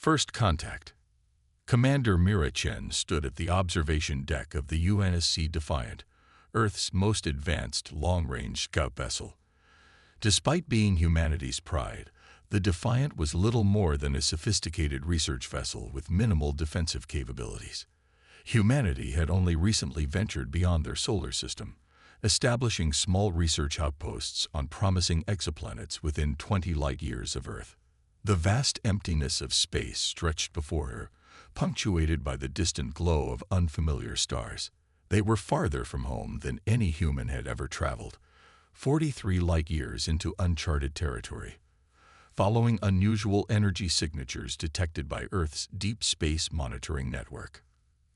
First contact. Commander Mira Chen stood at the observation deck of the UNSC Defiant, Earth's most advanced long-range scout vessel. Despite being humanity's pride, the Defiant was little more than a sophisticated research vessel with minimal defensive capabilities. Humanity had only recently ventured beyond their solar system, establishing small research outposts on promising exoplanets within 20 light-years of Earth. The vast emptiness of space stretched before her, punctuated by the distant glow of unfamiliar stars. They were farther from home than any human had ever traveled, 43 light-years into uncharted territory. Following unusual energy signatures detected by Earth's deep space monitoring network.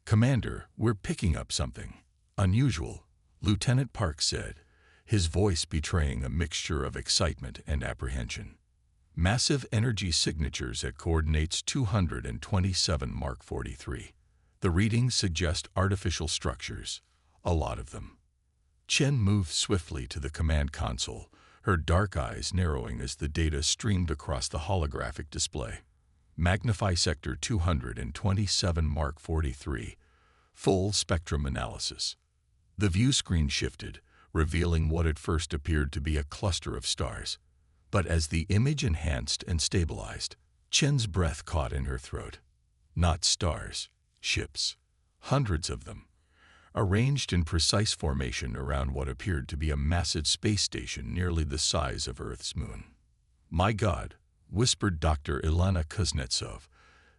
"Commander, we're picking up something unusual," Lieutenant Park said, his voice betraying a mixture of excitement and apprehension. "Massive energy signatures at coordinates 227 Mark 43. The readings suggest artificial structures, a lot of them." Chen moved swiftly to the command console, her dark eyes narrowing as the data streamed across the holographic display. "Magnify Sector 227 Mark 43. Full spectrum analysis." The view screen shifted, revealing what at first appeared to be a cluster of stars. But as the image enhanced and stabilized, Chen's breath caught in her throat. Not stars, ships. Hundreds of them, arranged in precise formation around what appeared to be a massive space station nearly the size of Earth's moon. "My God," whispered Dr. Ilana Kuznetsov,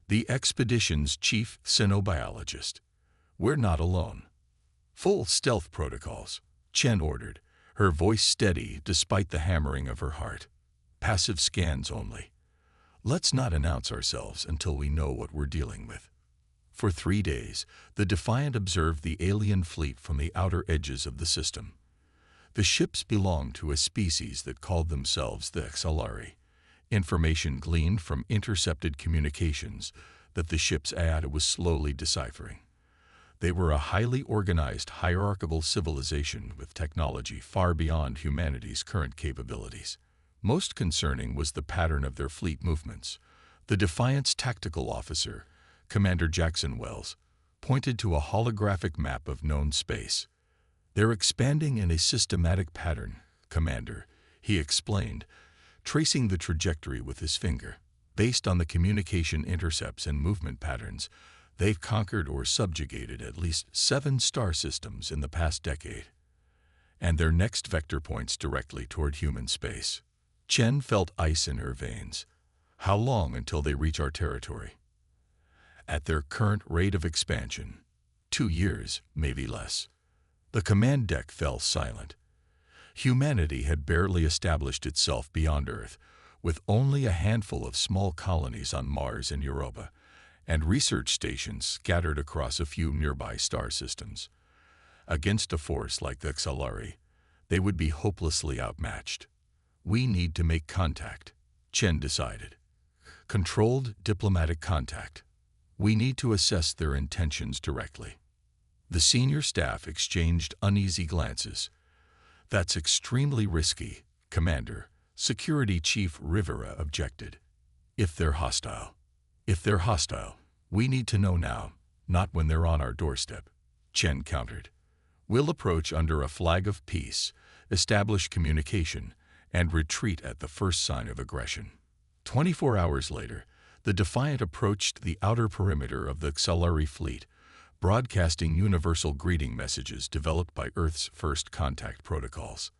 the expedition's chief xenobiologist. "We're not alone." "Full stealth protocols," Chen ordered, her voice steady despite the hammering of her heart. "Passive scans only. Let's not announce ourselves until we know what we're dealing with." For 3 days, the Defiant observed the alien fleet from the outer edges of the system. The ships belonged to a species that called themselves the Xalari. Information gleaned from intercepted communications that the ship's AI was slowly deciphering. They were a highly organized, hierarchical civilization with technology far beyond humanity's current capabilities. Most concerning was the pattern of their fleet movements. The Defiant's tactical officer, Commander Jackson Wells, pointed to a holographic map of known space. "They're expanding in a systematic pattern, Commander," he explained, tracing the trajectory with his finger. "Based on the communication intercepts and movement patterns, they've conquered or subjugated at least 7 star systems in the past decade. And their next vector points directly toward human space." Chen felt ice in her veins. "How long until they reach our territory?" "At their current rate of expansion, 2 years, maybe less." The command deck fell silent. Humanity had barely established itself beyond Earth, with only a handful of small colonies on Mars and Europa, and research stations scattered across a few nearby star systems. Against a force like the Xalari, they would be hopelessly outmatched. "We need to make contact," Chen decided. "Controlled diplomatic contact. We need to assess their intentions directly." The senior staff exchanged uneasy glances. "That's extremely risky, Commander," Security Chief Rivera objected. "If they're hostile. If they're hostile, we need to know now, not when they're on our doorstep," Chen countered. "We'll approach under a flag of peace, establish communication, and retreat at the first sign of aggression." 24 hours later, the Defiant approached the outer perimeter of the Xalari fleet, broadcasting universal greeting messages developed by Earth's first contact protocols.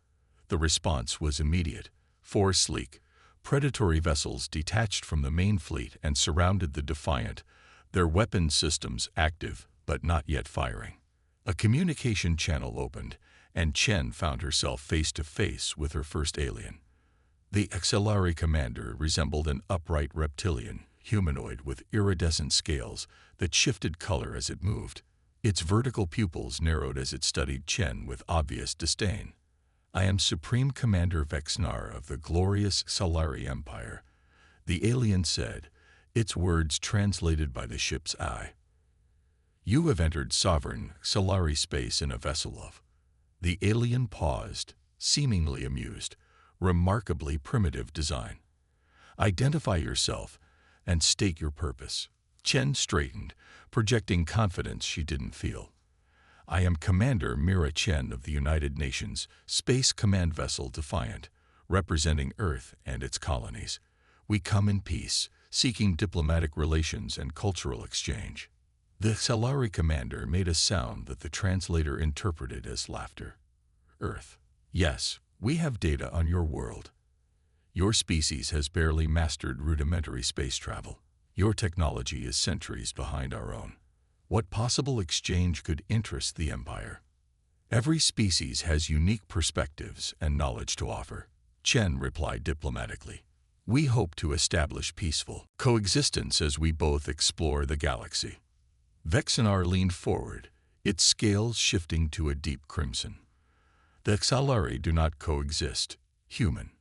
The response was immediate. 4 sleek, predatory vessels detached from the main fleet and surrounded the Defiant, their weapon systems active but not yet firing. A communication channel opened, and Chen found herself face to face with her first alien. The Xalari commander resembled an upright reptilian, humanoid with iridescent scales that shifted color as it moved. Its vertical pupils narrowed as it studied Chen with obvious disdain. "I am Supreme Commander Vexnar of the glorious Xalari Empire," the alien said, its words translated by the ship's eye. "You have entered sovereign Xalari space in a vessel of..." The alien paused, seemingly amused. "Remarkably primitive design. Identify yourself, and state your purpose." Chen straightened, projecting confidence she didn't feel. "I am Commander Mira Chen of the United Nations Space Command Vessel Defiant, representing Earth and its colonies. We come in peace, seeking diplomatic relations and cultural exchange." The Xalari commander made a sound that the translator interpreted as laughter. "Earth. Yes, we have data on your world. Your species has barely mastered rudimentary space travel. Your technology is centuries behind our own. What possible exchange could interest the Empire? Every species has unique perspectives and knowledge to offer." Chen replied diplomatically. "We hope to establish peaceful coexistence as we both explore the galaxy." Vexenar leaned forward, its scales shifting to a deep crimson. "The Xalari do not coexist, human.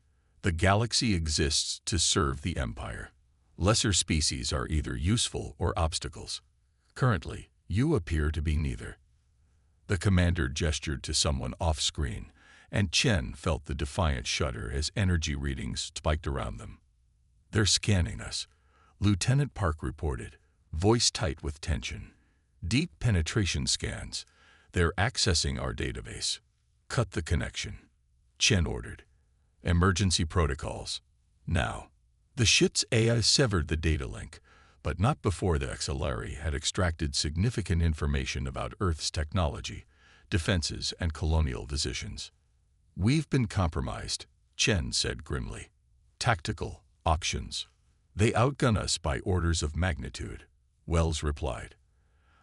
The galaxy exists to serve the Empire. Lesser species are either useful or obstacles. Currently, you appear to be neither." The commander gestured to someone off-screen, and Chen felt the defiant shudder as energy readings spiked around them. "They're scanning us," Lieutenant Park reported, voice tight with tension. "Deep penetration scans. They're accessing our database." "Cut the connection," Chen ordered. "Emergency protocols. Now." The ship's AI severed the data link, but not before the Xalari had extracted significant information about Earth's technology, defenses, and colonial decisions. "We've been compromised," Chen said grimly. "Tactical options. They outgun us by orders of magnitude," Wells replied.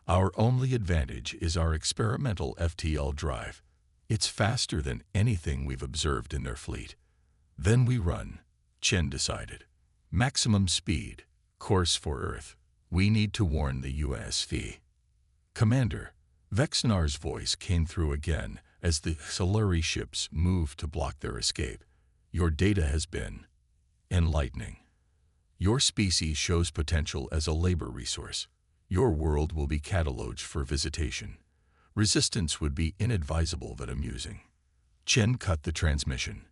"Our only advantage is our experimental FTL drive. It's faster than anything we've observed in their fleet." "Then we run," Chen decided. "Maximum speed, course for Earth. We need to warn the USV." "Commander," Vexenar's voice came through again as the Xalari ships moved to block their escape. "Your data has been enlightening. Your species shows potential as a labor resource. Your world will be catalogued for visitation. Resistance would be inadvisable but amusing." Chen cut the transmission.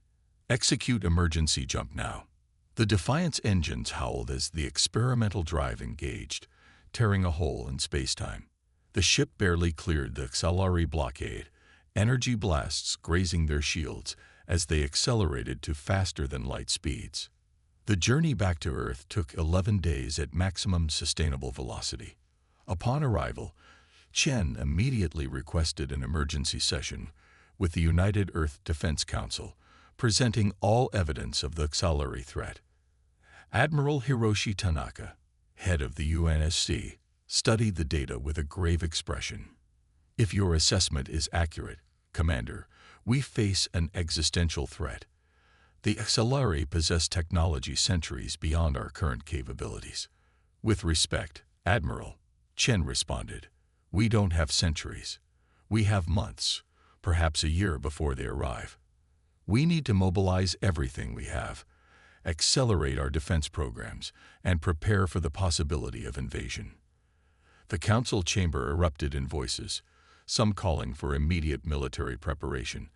"Execute emergency jump now." The Defiant's engines howled as the experimental drive engaged, tearing a hole in space-time. The ship barely cleared the Xalari blockade, energy blasts grazing their shields as they accelerated to faster-than-light speeds. The journey back to Earth took 11 days at maximum sustainable velocity. Upon arrival, Chen immediately requested an emergency session with the United Earth Defense Council, presenting all evidence of the Xalari threat. Admiral Hiroshi Tanaka, head of the UNSC, studied the data with a grave expression. "If your assessment is accurate, Commander, we face an existential threat. The Xalari possess technology centuries beyond our current capabilities." "With respect, Admiral," Chen responded, "we don't have centuries. We have months, perhaps a year before they arrive. We need to mobilize everything we have, accelerate our defense programs, and prepare for the possibility of invasion." The council chamber erupted in voices, some calling for immediate military preparation,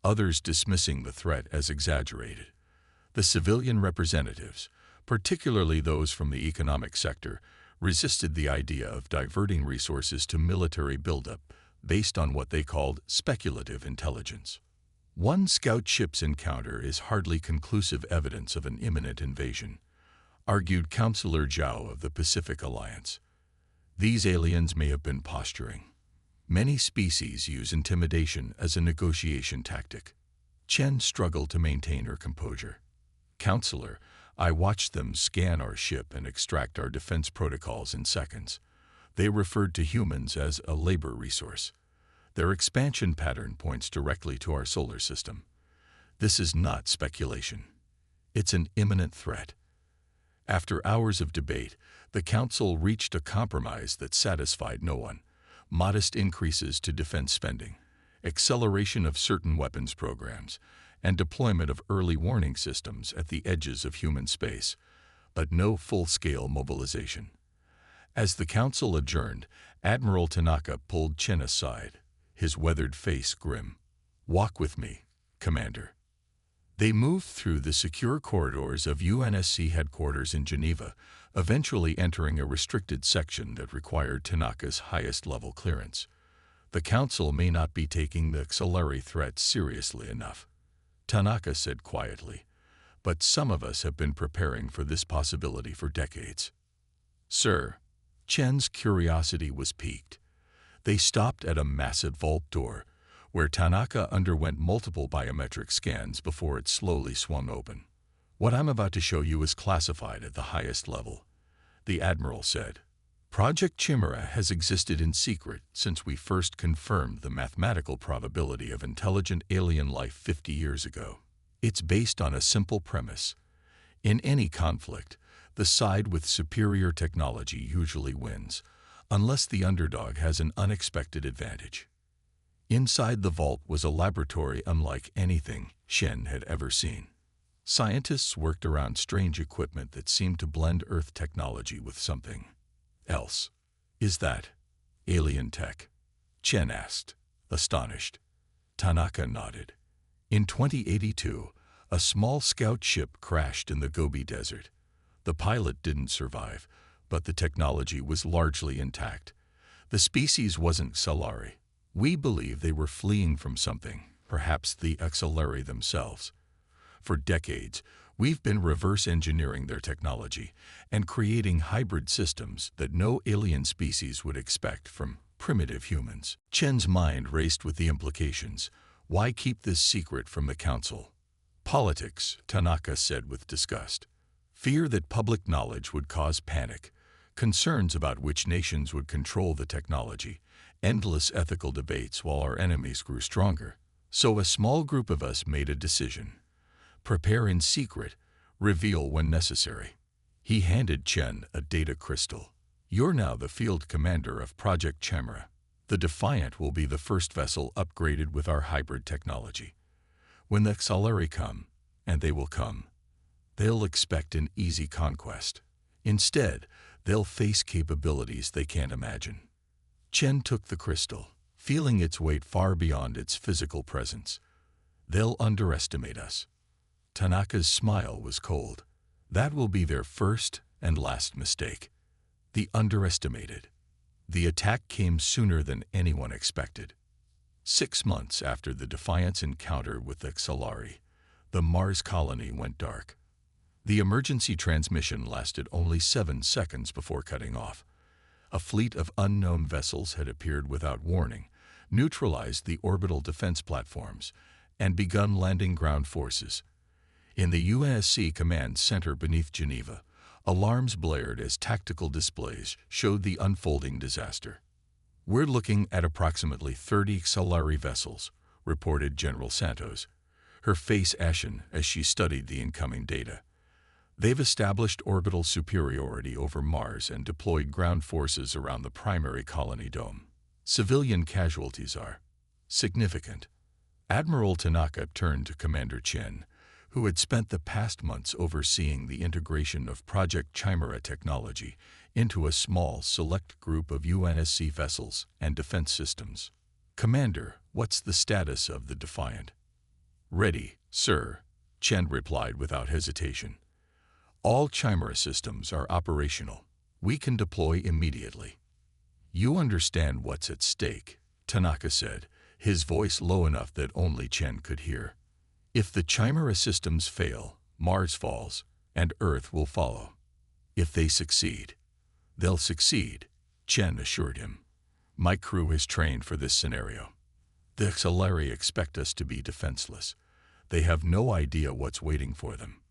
others dismissing the threat as exaggerated. The civilian representatives, particularly those from the economic sector, resisted the idea of diverting resources to military buildup based on what they called speculative intelligence. "One scout ship's encounter is hardly conclusive evidence of an imminent invasion," argued Councillor Zhao of the Pacific Alliance. "These aliens may have been posturing. Many species use intimidation as a negotiation tactic." Chen struggled to maintain her composure. "Counselor, I watched them scan our ship and extract our defense protocols in seconds. They referred to humans as a labor resource. Their expansion pattern points directly to our solar system. This is not speculation. It's an imminent threat." After hours of debate, the Council reached a compromise that satisfied no one. Modest increases to defense spending, acceleration of certain weapons programs, and deployment of early warning systems at the edges of human space, but no full-scale mobilization. As the Council adjourned, Admiral Tanaka pulled Chen aside, his weathered face grim. "Walk with me, Commander." They moved through the secure corridors of UNSC headquarters in Geneva, eventually entering a restricted section that required Tanaka's highest-level clearance. The Council may not be taking the Xalari threat seriously enough, Tanaka said quietly, but some of us have been preparing for this possibility for decades. Sir, Chen's curiosity was piqued. They stopped at a massive vault door, where Tanaka underwent multiple biometric scans before it slowly swung open. What I'm about to show you is classified at the highest level, the Admiral said. Project Chimera has existed in secret since we first confirmed the mathematical probability of intelligent alien life 50 years ago. It's based on a simple premise. In any conflict, the side with superior technology usually wins, unless the underdog has an unexpected advantage. Inside the vault was a laboratory unlike anything Shen had ever seen. Scientists worked around strange equipment that seemed to blend Earth technology with something else. Is that alien tech? Chen asked, astonished. Tanaka nodded. In 2082, a small scout ship crashed in the Gobi Desert. The pilot didn't survive, but the technology was largely intact. The species wasn't Xalari. We believe they were fleeing from something, perhaps the Xalari themselves. For decades, we've been reverse engineering their technology and creating hybrid systems that no alien species would expect from primitive humans. Chen's mind raced with the implications. Why keep this secret from the Council? Politics, Tanaka said with disgust. Fear that public knowledge would cause panic, concerns about which nations would control the technology, endless ethical debates while our enemies grew stronger. So a small group of us made a decision. Prepare in secret, reveal when necessary. He handed Chen a data crystal. You're now the field commander of Project Chimera. The Defiant will be the first vessel upgraded with our hybrid technology. When the Xalari come, and they will come, they'll expect an easy conquest. Instead, they'll face capabilities they can't imagine. Chen took the crystal, feeling its weight far beyond its physical presence. They'll underestimate us. Tanaka's smile was cold. That will be their first and last mistake. The underestimated. The attack came sooner than anyone expected. 6 months after the Defiant's encounter with the Xalari, the Mars colony went dark. The emergency transmission lasted only 7 seconds before cutting off. A fleet of unknown vessels had appeared without warning, neutralized the orbital defense platforms, and begun landing ground forces. In the UNSC command center beneath Geneva, alarms blared as tactical displays showed the unfolding disaster. We're looking at approximately 30 Xalari vessels, reported General Santos, her face ashen as she studied the incoming data. They've established orbital superiority over Mars and deployed ground forces around the primary colony dome. Civilian casualties are significant. Admiral Tanaka turned to Commander Chen, who had spent the past months overseeing the integration of Project Chimera technology into a small, select group of UNSC vessels and defense systems. Commander, what's the status of the Defiant? Ready, sir, Chen replied without hesitation. All Chimera systems are operational. We can deploy immediately. You understand what's at stake, Tanaka said, his voice low enough that only Chen could hear. If the Chimera systems fail, Mars falls, and Earth will follow. If they succeed, they'll succeed, Chen assured him. My crew is trained for this scenario. The Xalari expect us to be defenseless. They have no idea what's waiting for them.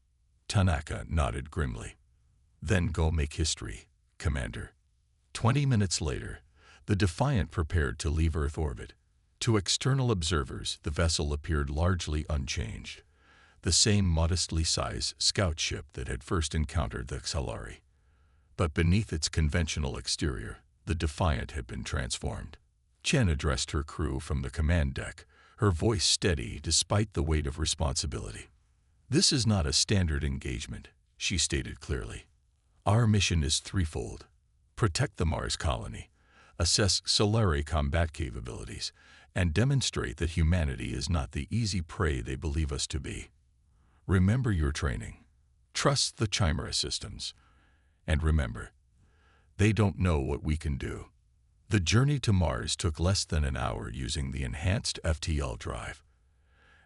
Tanaka nodded grimly. Then go make history, Commander. 20 minutes later, the Defiant prepared to leave Earth orbit. To external observers, the vessel appeared largely unchanged, the same modestly sized scout ship that had first encountered the Xalari. But beneath its conventional exterior, the Defiant had been transformed. Chen addressed her crew from the command deck, her voice steady despite the weight of responsibility. This is not a standard engagement, she stated clearly. Our mission is threefold. Protect the Mars colony, assess Xalari combat capabilities, and demonstrate that humanity is not the easy prey they believe us to be. Remember your training. Trust the Chimera systems. And remember, they don't know what we can do. The journey to Mars took less than an hour using the enhanced FTL drive.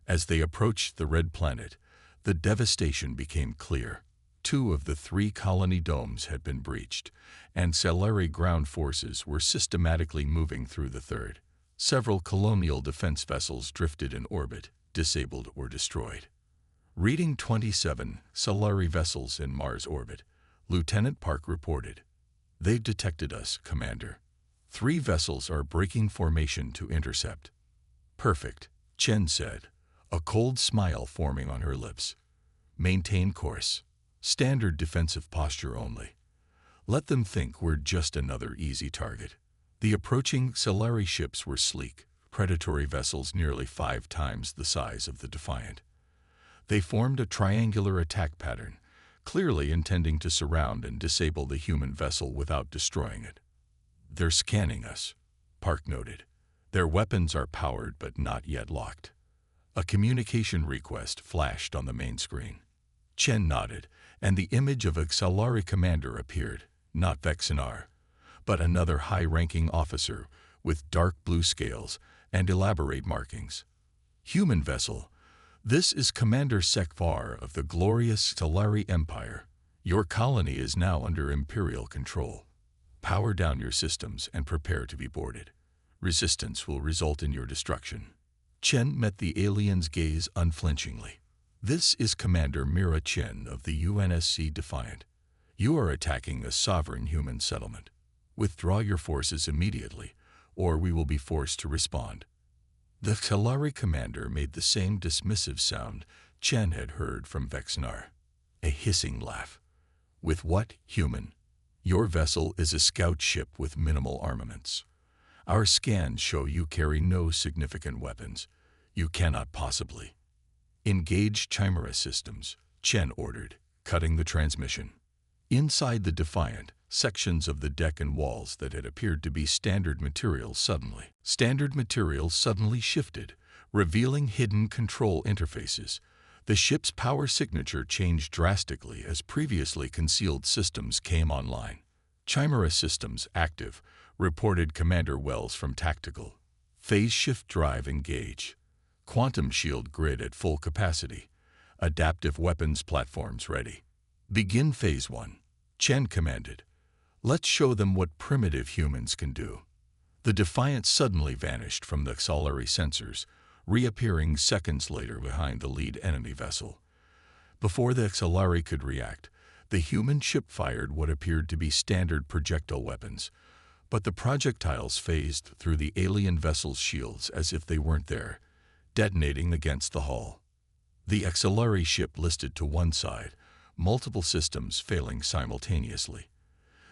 As they approached the red planet, the devastation became clear. 2 of the 3 colony domes had been breached, and Solari ground forces were systematically moving through the third. Several colonial defense vessels drifted in orbit, disabled or destroyed. Reading 27 Solari vessels in Mars orbit, Lieutenant Park reported, "They've detected us, Commander. 3 vessels are breaking formation to intercept." "Perfect," Chen said, a cold smile forming on her lips. "Maintain course. Standard defensive posture only. Let them think we're just another easy target." The approaching Solari ships were sleek, predatory vessels nearly 5 times the size of the Defiant. They formed a triangular attack pattern, clearly intending to surround and disable the human vessel without destroying it. "They're scanning us," Park noted. "Their weapons are powered but not yet locked." A communication request flashed on the main screen. Chen nodded, and the image of a Solari commander appeared, not Vexenar, but another high-ranking officer with dark blue scales and elaborate markings. "Human vessel, this is Commander Sekvar of the glorious Solari Empire. Your colony is now under Imperial control. Power down your systems and prepare to be boarded. Resistance will result in your destruction." Chen met the alien's gaze unflinchingly. "This is Commander Mira Chen of the UNSC Defiant. You are attacking a sovereign human settlement. Withdraw your forces immediately, or we will be forced to respond." The Solari commander made the same dismissive sound Chen had heard from Vexenar. A hissing laugh. "With what, human? Your vessel is a scout ship with minimal armaments. Our scans show you carry no significant weapons. You cannot possibly." "Engage Chimera systems," Chen ordered, cutting the transmission. Inside the Defiant, sections of the deck and walls that had appeared to be standard materials suddenly shifted, revealing hidden control interfaces. The ship's power signature changed drastically as previously concealed systems came online. "Chimera systems active," reported Commander Wells from Tactical. "Phase shift drive engage. Quantum shield grid at full capacity. Adaptive weapons platforms ready. Begin Phase 1, Chen commanded. "Let's show them what primitive humans can do." The Defiant suddenly vanished from the Solari sensors, reappearing seconds later behind the lead enemy vessel. Before the Solari could react, the human ship fired what appeared to be standard projectile weapons, but the projectiles phased through the alien vessel's shields as if they weren't there, detonating against the hull. The Solari ship listed to one side, multiple systems failing simultaneously.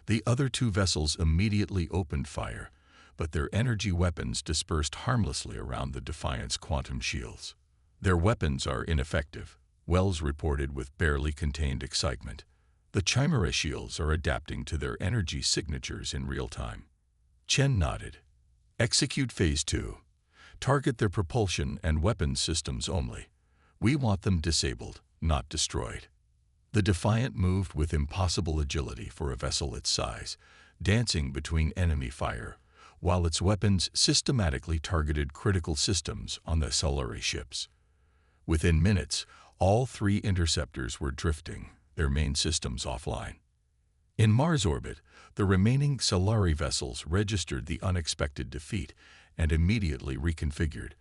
The other 2 vessels immediately opened fire, but their energy weapons dispersed harmlessly around the Defiant's quantum shields. "Their weapons are ineffective," Wells reported with barely contained excitement. "The Chimera shields are adapting to their energy signatures in real time." Chen nodded. "Execute Phase 2. Target their propulsion and weapons systems only. We want them disabled, not destroyed." The Defiant moved with impossible agility for a vessel its size, dancing between enemy fire, while its weapons systematically targeted critical systems on the Solari ships. Within minutes, all 3 interceptors were drifting, their main systems offline. In Mars orbit, the remaining Solari vessels registered the unexpected defeat and immediately reconfigured,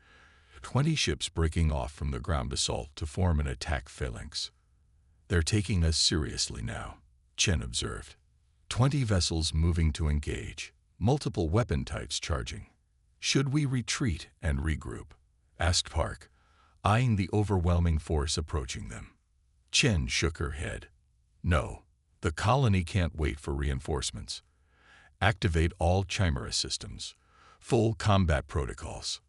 20 ships breaking off from the ground assault to form an attack phalanx. "They're taking us seriously now," Chen observed. 20 vessels moving to engage, multiple weapon types charging. "Should we retreat and regroup?" asked Park, eyeing the overwhelming force approaching them. Chen shook her head. "No, the colony can't wait for reinforcements. Activate all Chimera systems. Full combat protocols."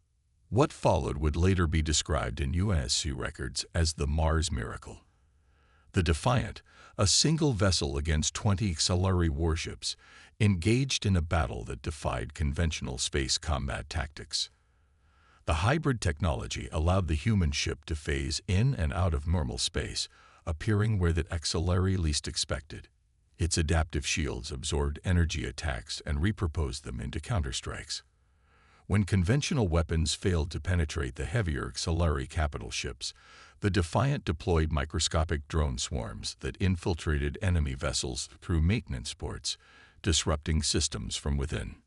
What followed would later be described in UNSC records as the Mars Miracle. The Defiant, a single vessel against 20 Solari warships, engaged in a battle that defied conventional space combat tactics. The hybrid technology allowed the human ship to phase in and out of normal space, appearing where the Solari least expected. Its adaptive shields absorbed energy attacks and repurposed them into counterstrikes. When conventional weapons failed to penetrate the heavier Xalari capital ships, the Defiant deployed microscopic drone swarms that infiltrated enemy vessels through maintenance ports, disrupting systems from within.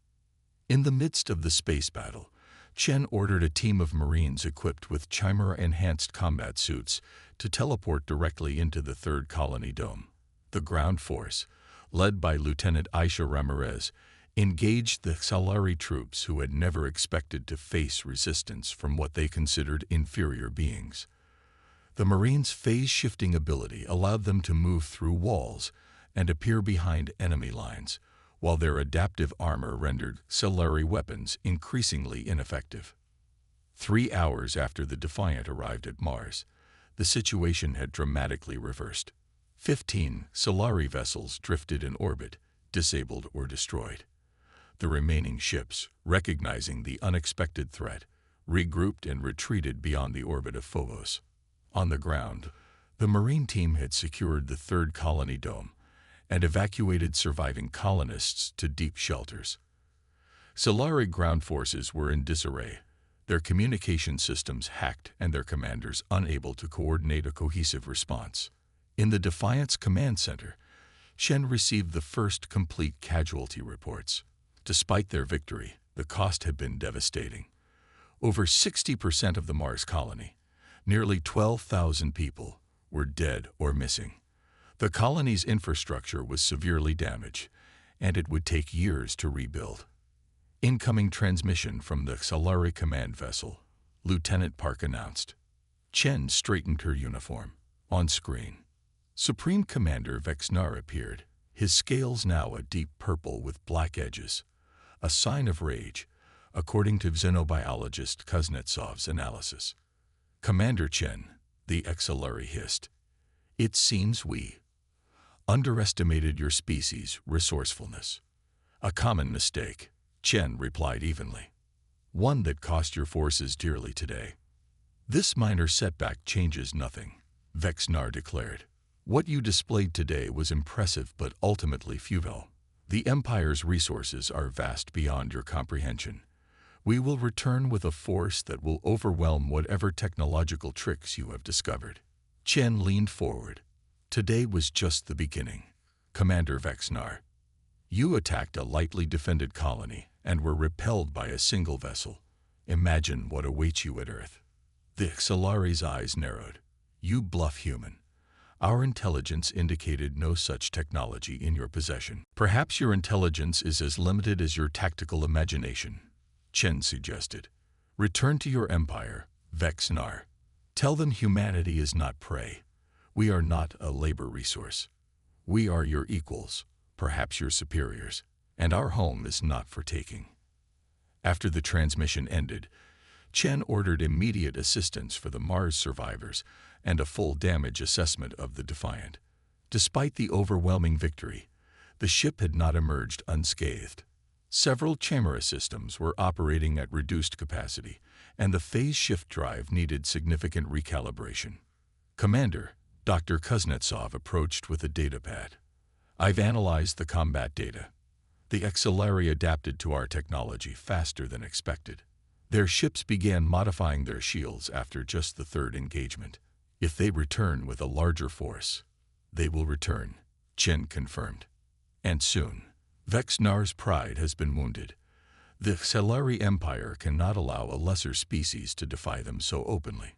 In the midst of the space battle, Chen ordered a team of Marines equipped with Chimera-enhanced combat suits to teleport directly into the Third Colony Dome. The ground force, led by Lieutenant Aisha Ramirez, engaged the Xalari troops who had never expected to face resistance from what they considered inferior beings. The Marines' phase-shifting ability allowed them to move through walls and appear behind enemy lines, while their adaptive armor rendered Xalari weapons increasingly ineffective. 3 hours after the Defiant arrived at Mars, the situation had dramatically reversed. 15 Xalari vessels drifted in orbit, disabled or destroyed. The remaining ships, recognizing the unexpected threat, regrouped and retreated beyond the orbit of Phobos. On the ground, the Marine team had secured the Third Colony Dome and evacuated surviving colonists to deep shelters. Xalari ground forces were in disarray, their communication systems hacked and their commanders unable to coordinate a cohesive response. In the Defiant's command center, Shen received the first complete casualty reports. Despite their victory, the cost had been devastating. Over 60% of the Mars colony, nearly 12,000 people, were dead or missing. The colony's infrastructure was severely damaged, and it would take years to rebuild. Incoming transmission from the Xalari command vessel, Lieutenant Park announced. Chen straightened her uniform. On screen, Supreme Commander Vexnar appeared, his scales now a deep purple with black edges, a sign of rage, according to xenobiologist Kuznetsov's analysis. Commander Chen, the Xalari hissed. It seems we underestimated your species' resourcefulness. A common mistake, Chen replied evenly. One that cost your forces dearly today. This minor setback changes nothing, Vexnar declared. What you displayed today was impressive but ultimately futile. The Empire's resources are vast beyond your comprehension. We will return with a force that will overwhelm whatever technological tricks you have discovered. Chen leaned forward. Today was just the beginning, Commander Vexnar. You attacked a lightly defended colony and were repelled by a single vessel. Imagine what awaits you at Earth. The Xalari's eyes narrowed. You bluff human. Our intelligence indicated no such technology in your possession. Perhaps your intelligence is as limited as your tactical imagination, Chen suggested. Return to your empire, Vexnar. Tell them humanity is not prey. We are not a labor resource. We are your equals, perhaps your superiors, and our home is not for taking. After the transmission ended, Chen ordered immediate assistance for the Mars survivors and a full damage assessment of the Defiant. Despite the overwhelming victory, the ship had not emerged unscathed. Several Chimera systems were operating at reduced capacity, and the phase shift drive needed significant recalibration. Commander, Dr. Kuznetsov approached with a datapad. I've analyzed the combat data. The Xalari adapted to our technology faster than expected. Their ships began modifying their shields after just the third engagement. If they return with a larger force, they will return, Chen confirmed. And soon. Vexnar's pride has been wounded. The Xalari Empire cannot allow a lesser species to defy them so openly.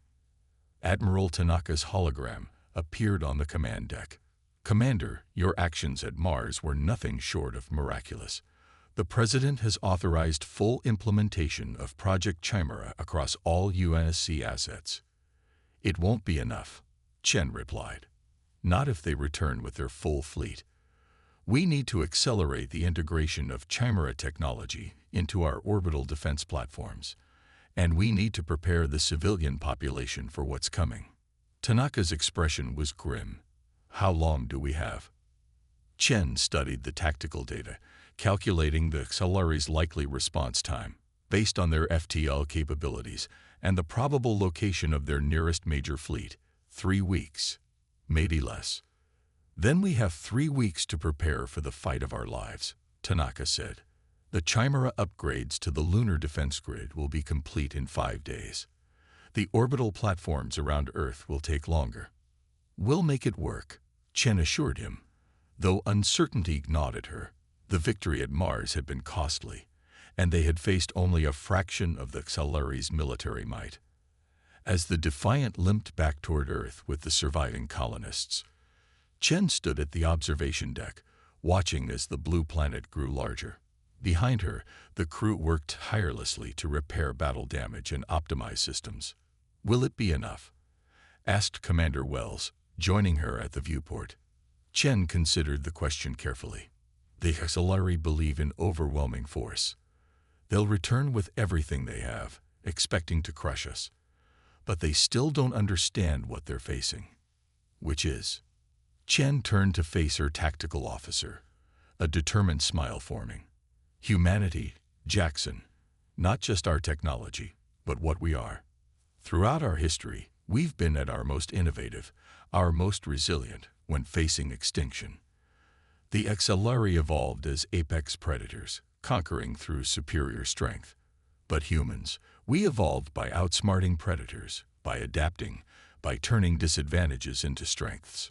Admiral Tanaka's hologram appeared on the command deck. Commander, your actions at Mars were nothing short of miraculous. The President has authorized full implementation of Project Chimera across all UNSC assets. It won't be enough, Chen replied. Not if they return with their full fleet. We need to accelerate the integration of Chimera technology into our orbital defense platforms, and we need to prepare the civilian population for what's coming. Tanaka's expression was grim. How long do we have? Chen studied the tactical data, calculating the Xalari's likely response time, based on their FTL capabilities and the probable location of their nearest major fleet. 3 weeks, maybe less. Then we have 3 weeks to prepare for the fight of our lives, Tanaka said. The Chimera upgrades to the lunar defense grid will be complete in 5 days. The orbital platforms around Earth will take longer. We'll make it work, Chen assured him. Though uncertainty gnawed at her, the victory at Mars had been costly, and they had faced only a fraction of the Xalari's military might. As the Defiant limped back toward Earth with the surviving colonists, Chen stood at the observation deck, watching as the blue planet grew larger. Behind her, the crew worked tirelessly to repair battle damage and optimize systems. "Will it be enough?" asked Commander Wells, joining her at the viewport. Chen considered the question carefully. The Xalari believe in overwhelming force. They'll return with everything they have, expecting to crush us. But they still don't understand what they're facing. Which is? Chen turned to face her tactical officer, a determined smile forming. Humanity, Jackson, not just our technology, but what we are. Throughout our history, we've been at our most innovative, our most resilient, when facing extinction. The Xalari evolved as apex predators, conquering through superior strength. But humans, we evolved by outsmarting predators, by adapting, by turning disadvantages into strengths.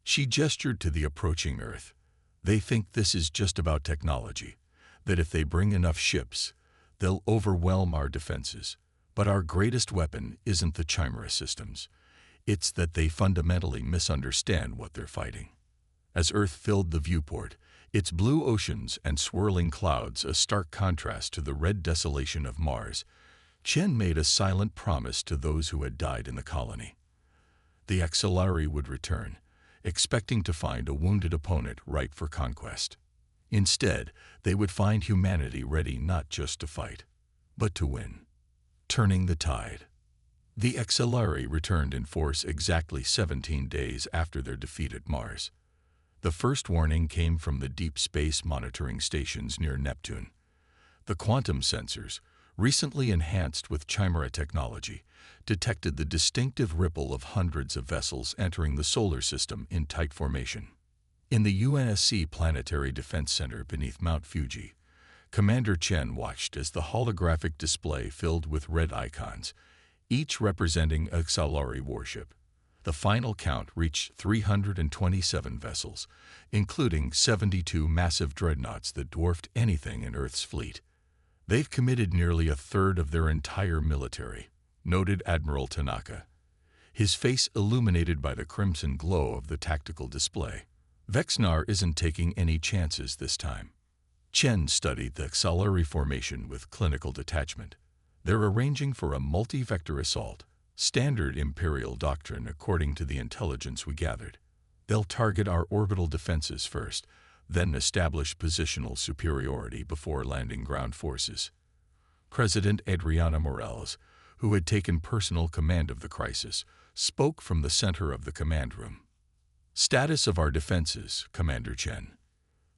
She gestured to the approaching Earth. They think this is just about technology, that if they bring enough ships, they'll overwhelm our defenses. But our greatest weapon isn't the Chimera systems. It's that they fundamentally misunderstand what they're fighting. As Earth filled the viewport, its blue oceans and swirling clouds a stark contrast to the red desolation of Mars, Chen made a silent promise to those who had died in the colony. The Xalari would return, expecting to find a wounded opponent ripe for conquest. Instead, they would find humanity ready not just to fight, but to win. Turning the tide. The Xalari returned in force exactly 17 days after their defeat at Mars. The first warning came from the deep space monitoring stations near Neptune. The quantum sensors, recently enhanced with Chimera technology, detected the distinctive ripple of hundreds of vessels entering the solar system in tight formation. In the UNSC Planetary Defense Center beneath Mount Fuji, Commander Chen watched as the holographic display filled with red icons, each representing a Xalari warship. The final count reached 327 vessels, including 72 massive dreadnoughts that dwarfed anything in Earth's fleet. They've committed nearly a third of their entire military, noted Admiral Tanaka, his face illuminated by the crimson glow of the tactical display. Vexnar isn't taking any chances this time. Chen studied the Xalari formation with clinical detachment. They're arranging for a multi-vector assault, standard Imperial doctrine according to the intelligence we gathered. They'll target our orbital defenses first, then establish positional superiority before landing ground forces. President Adriana Morales, who had taken personal command of the crisis, spoke from the center of the command room. Status of our defenses, Commander Chen.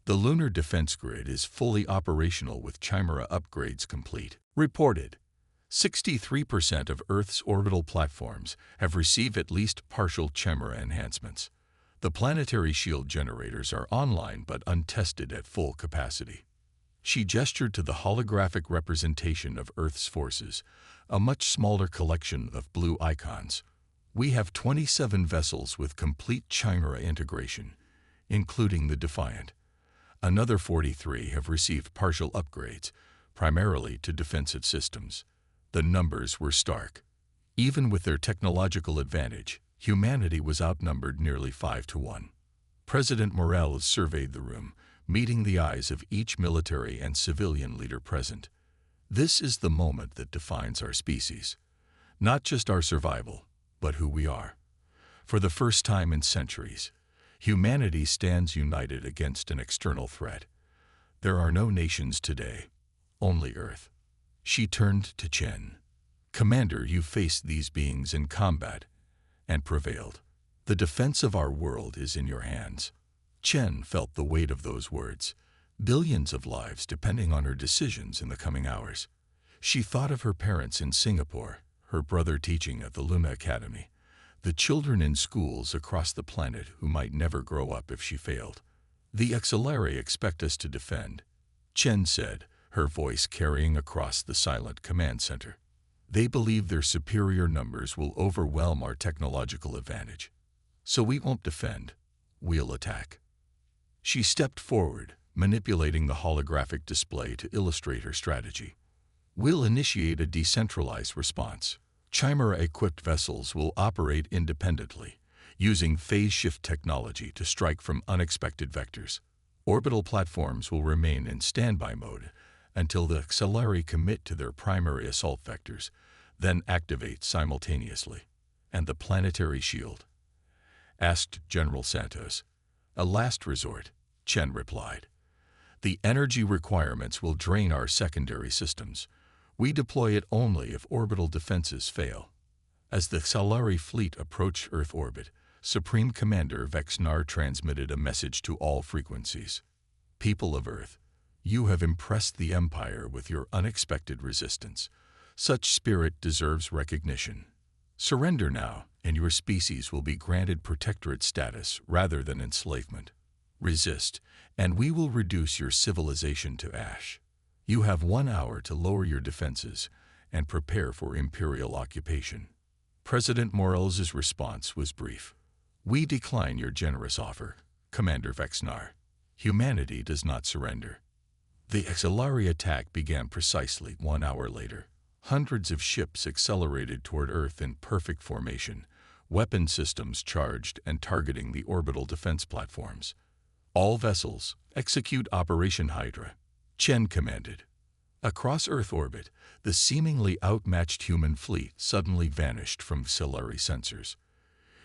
The lunar defense grid is fully operational with Chimera upgrades complete. Reported. 63% of Earth's orbital platforms have received at least partial Chimera enhancements. The planetary shield generators are online but untested at full capacity. She gestured to the holographic representation of Earth's forces, a much smaller collection of blue icons. We have 27 vessels with complete Chimera integration, including the Defiant. Another 43 have received partial upgrades, primarily to defensive systems. The numbers were stark. Even with their technological advantage, humanity was outnumbered nearly 5-1. President Morales surveyed the room, meeting the eyes of each military and civilian leader present. This is the moment that defines our species. Not just our survival, but who we are. For the first time in centuries, humanity stands united against an external threat. There are no nations today, only Earth. She turned to Chen. Commander, you faced these beings in combat and prevailed. The defense of our world is in your hands. Chen felt the weight of those words, billions of lives depending on her decisions in the coming hours. She thought of her parents in Singapore, her brother teaching at the Luna Academy, the children in schools across the planet who might never grow up if she failed. The XLR expect us to defend, Chen said, her voice carrying across the silent command center. They believe their superior numbers will overwhelm our technological advantage. So we won't defend, we'll attack. She stepped forward, manipulating the holographic display to illustrate her strategy. We'll initiate a decentralized response. Chimera-equipped vessels will operate independently, using phase shift technology to strike from unexpected vectors. Orbital platforms will remain in standby mode until the XLR commit to their primary assault vectors, then activate simultaneously. And the planetary shield? Asked General Santos. A last resort, Chen replied. The energy requirements will drain our secondary systems. We deploy it only if orbital defenses fail. As the XLR fleet approached Earth orbit, Supreme Commander Vexnar transmitted a message to all frequencies. People of Earth, you have impressed the Empire with your unexpected resistance. Such spirit deserves recognition. Surrender now, and your species will be granted protectorate status rather than enslavement. Resist, and we will reduce your civilization to ash. You have 1 hour to lower your defenses and prepare for imperial occupation. President Morales' response was brief. We decline your generous offer, Commander Vexnar. Humanity does not surrender. The XLR attack began precisely 1 hour later. Hundreds of ships accelerated toward Earth in perfect formation, weapon systems charged and targeting the orbital defense platforms. All vessels, execute Operation Hydra, Chen commanded. Across Earth orbit, the seemingly outmatched human fleet suddenly vanished from XLR sensors.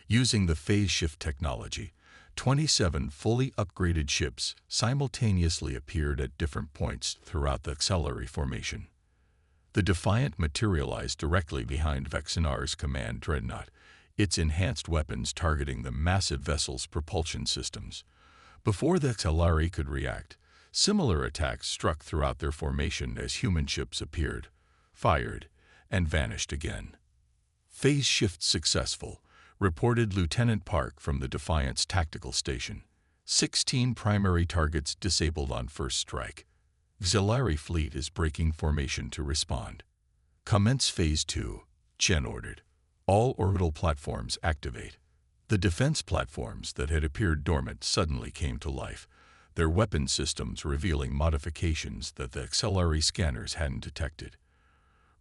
Using the phase shift technology, 27 fully upgraded ships simultaneously appeared at different points throughout the XLR formation. The Defiant materialized directly behind Vexnar's command dreadnought, its enhanced weapons targeting the massive vessel's propulsion systems. Before the XLR could react, similar attacks struck throughout their formation as human ships appeared, fired, and vanished again. Phase shift successful, reported Lieutenant Park from the Defiant's tactical station. 16 primary targets disabled on first strike. XLR fleet is breaking formation to respond. Commence Phase 2, Chen ordered. All orbital platforms activate. The defense platforms that had appeared dormant suddenly came to life, their weapon systems revealing modifications that the XLR scanners hadn't detected.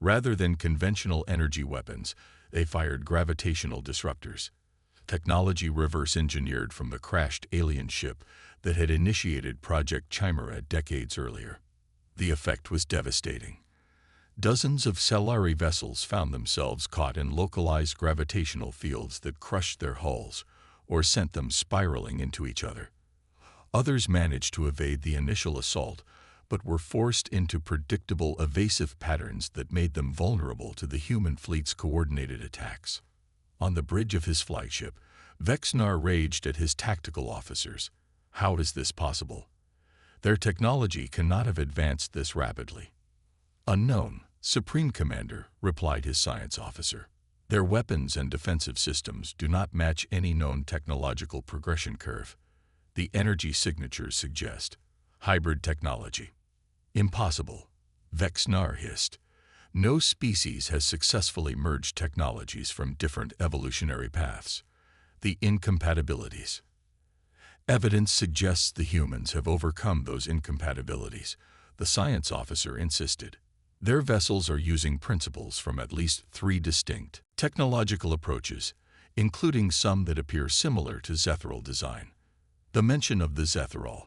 Rather than conventional energy weapons, they fired gravitational disruptors, technology reverse-engineered from the crashed alien ship that had initiated Project Chimera decades earlier. The effect was devastating. Dozens of XLR vessels found themselves caught in localized gravitational fields that crushed their hulls or sent them spiraling into each other. Others managed to evade the initial assault, but were forced into predictable evasive patterns that made them vulnerable to the human fleet's coordinated attacks. On the bridge of his flagship, Vexnar raged at his tactical officers. How is this possible? Their technology cannot have advanced this rapidly. Unknown, Supreme Commander, replied his science officer. Their weapons and defensive systems do not match any known technological progression curve. The energy signatures suggest hybrid technology. Impossible, Vexnar hissed. No species has successfully merged technologies from different evolutionary paths. The incompatibilities. Evidence suggests the humans have overcome those incompatibilities, the science officer insisted. Their vessels are using principles from at least 3 distinct technological approaches, including some that appear similar to Zethral design. The mention of the Zethral,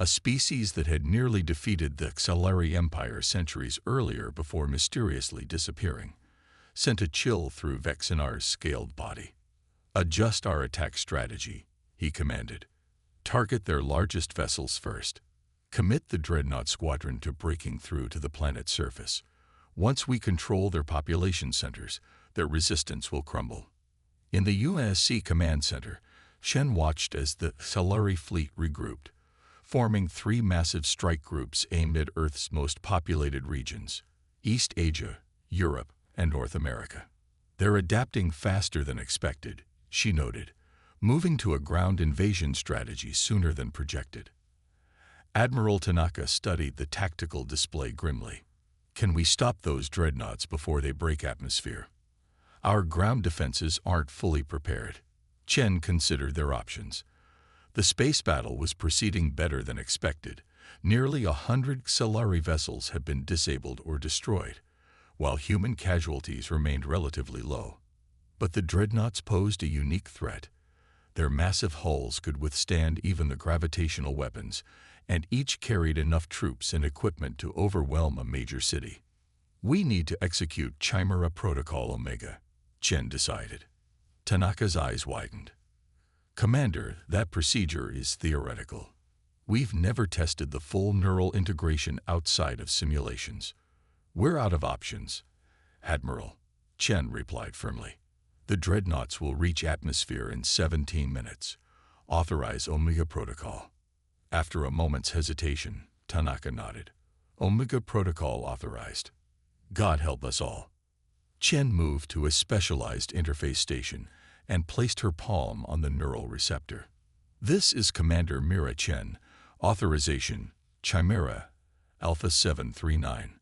a species that had nearly defeated the XLR Empire centuries earlier before mysteriously disappearing, sent a chill through Vexnar's scaled body. Adjust our attack strategy, he commanded. Target their largest vessels first. Commit the Dreadnought Squadron to breaking through to the planet's surface. Once we control their population centers, their resistance will crumble. In the UNSC Command Center, Shen watched as the XLR fleet regrouped, forming 3 massive strike groups aimed at Earth's most populated regions, East Asia, Europe, and North America. They're adapting faster than expected, she noted, moving to a ground invasion strategy sooner than projected. Admiral Tanaka studied the tactical display grimly. Can we stop those dreadnoughts before they break atmosphere? Our ground defenses aren't fully prepared. Chen considered their options. The space battle was proceeding better than expected. Nearly 100 Xalari vessels had been disabled or destroyed, while human casualties remained relatively low. But the dreadnoughts posed a unique threat. Their massive hulls could withstand even the gravitational weapons, and each carried enough troops and equipment to overwhelm a major city. We need to execute Chimera Protocol Omega, Chen decided. Tanaka's eyes widened. Commander, that procedure is theoretical. We've never tested the full neural integration outside of simulations. We're out of options. Admiral, Chen replied firmly. The dreadnoughts will reach atmosphere in 17 minutes. Authorize Omega Protocol. After a moment's hesitation, Tanaka nodded. Omega Protocol authorized. God help us all. Chen moved to a specialized interface station and placed her palm on the neural receptor. This is Commander Mira Chen. Authorization, Chimera, Alpha 739.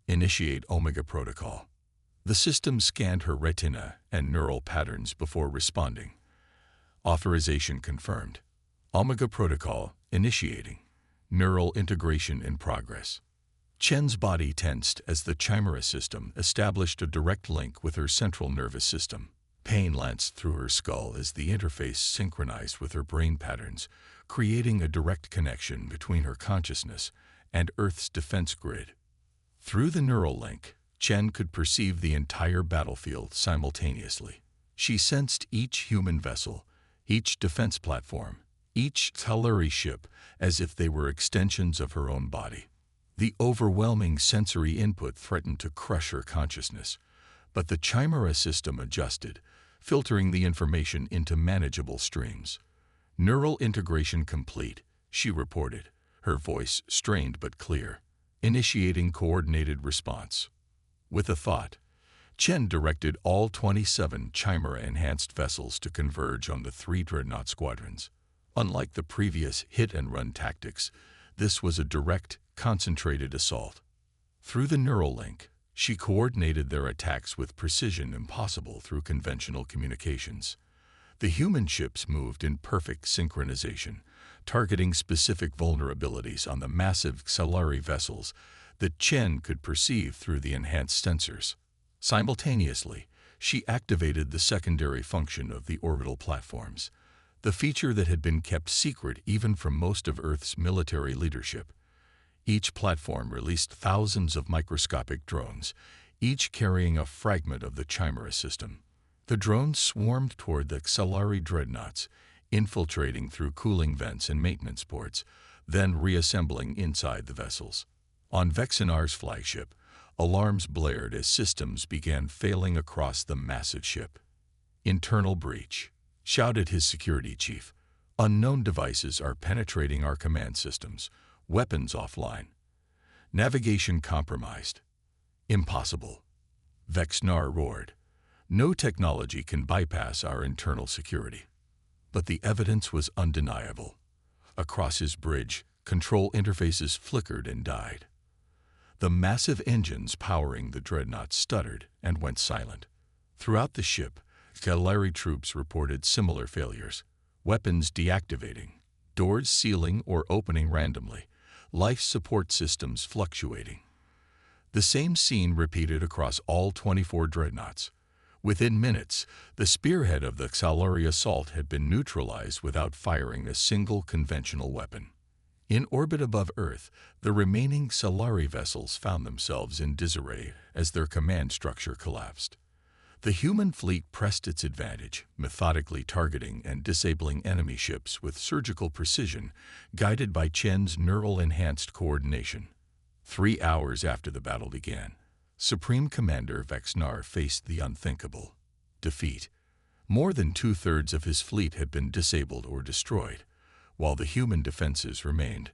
Initiate Omega Protocol. The system scanned her retina and neural patterns before responding. Authorization confirmed. Omega Protocol initiating. Neural integration in progress. Chen's body tensed as the Chimera system established a direct link with her central nervous system. Pain lanced through her skull as the interface synchronized with her brain patterns, creating a direct connection between her consciousness and Earth's defense grid. Through the neural link, Chen could perceive the entire battlefield simultaneously. She sensed each human vessel, each defense platform, each Xalari ship as if they were extensions of her own body. The overwhelming sensory input threatened to crush her consciousness, but the Chimera system adjusted, filtering the information into manageable streams. Neural integration complete, she reported, her voice strained but clear. Initiating coordinated response. With a thought, Chen directed all 27 Chimera-enhanced vessels to converge on the 3 dreadnought squadrons. Unlike the previous hit-and-run tactics, this was a direct, concentrated assault. Through the neural link, she coordinated their attacks with precision impossible through conventional communications. The human ships moved in perfect synchronization, targeting specific vulnerabilities on the massive Xalari vessels that Chen could perceive through the enhanced sensors. Simultaneously, she activated the secondary function of the orbital platforms, the feature that had been kept secret even from most of Earth's military leadership. Each platform released thousands of microscopic drones, each carrying a fragment of the Chimera system. The drones swarmed toward the Xalari dreadnoughts, infiltrating through cooling vents and maintenance ports, then reassembling inside the vessels. On Vexinar's flagship, alarms blared as systems began failing across the massive ship. "Internal breach," shouted his security chief. "Unknown devices are penetrating our command systems. Weapons offline. Navigation compromised." "Impossible," Vexnar roared. "No technology can bypass our internal security." But the evidence was undeniable. Across his bridge, control interfaces flickered and died. The massive engines powering the dreadnought stuttered and went silent. Throughout the ship, Xalari troops reported similar failures. Weapons deactivating, doors sealing or opening randomly, life support systems fluctuating. The same scene repeated across all 24 dreadnoughts. Within minutes, the spearhead of the Xalari assault had been neutralized without firing a single conventional weapon. In orbit above Earth, the remaining Xalari vessels found themselves in disarray as their command structure collapsed. The human fleet pressed its advantage, methodically targeting and disabling enemy ships with surgical precision, guided by Chen's neural-enhanced coordination. 3 hours after the battle began, Supreme Commander Vexnar faced the unthinkable: defeat. More than 2/3 of his fleet had been disabled or destroyed, while the human defenses remained.